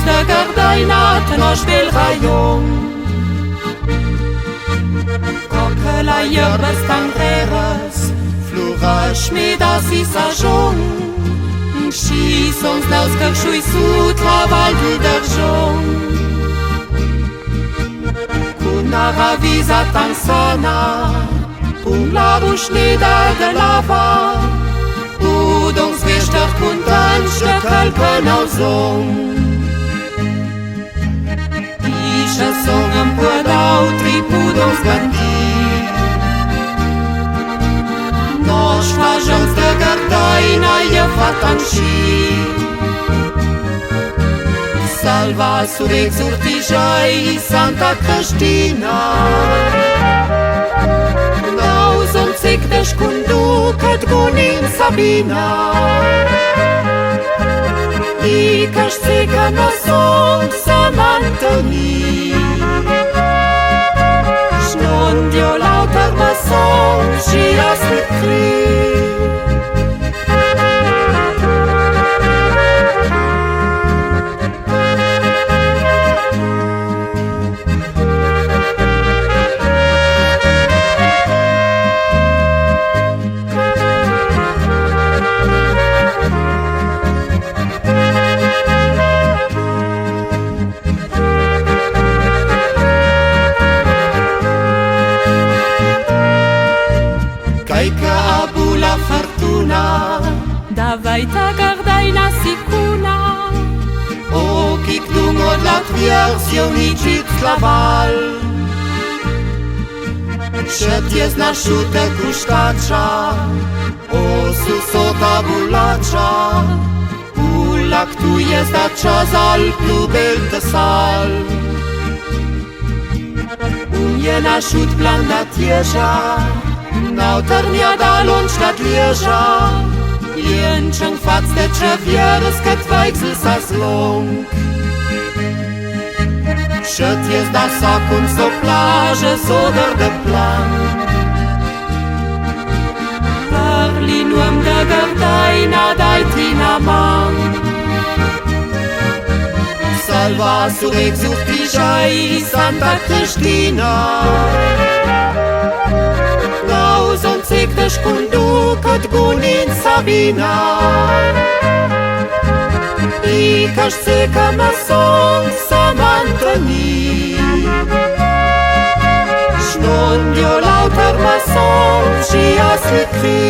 de Gardaina tenoș pel rayon. Coque la hierbes tangreres, floreix medas i sajong, și sons naus cărșui sut la val d'Uderjong. Cunara visa tansana, cum la rușnida de lava, udongs veșter cuntanci de călcă n-au zong. Ișa song împădau tripudongs gândi, noș fajons de Gardaina e fatanci. Salva surex urtijai Santa Cristina, nau zonțec deș conducat gonin Sabina. I cașțica na song sa mantăni, șnon dio lauter ma song și aslit cri. Caica abu la fortuna, Dawaj ta Gardaina sicuna, ochii dungod la twierdzio nicit slaval. Szepties na szutę kusztacza, o susota bulacza, ulak tu jest a czas al plubel de sal. Je na szut plan na tierza, Nautarnia da Lundstadt Lieja, jęczą fac te czewierskie twajksel sa slong. Szet jest da sakun so plaże soder de plan. parli nuam de Gardaina dai tina man. Salva surex urtijai Santa Cristina, zonțec deș conducat gonin Sabina. I cașțica na song sa mantăni, șnon dio lauter ma song și aslit cri.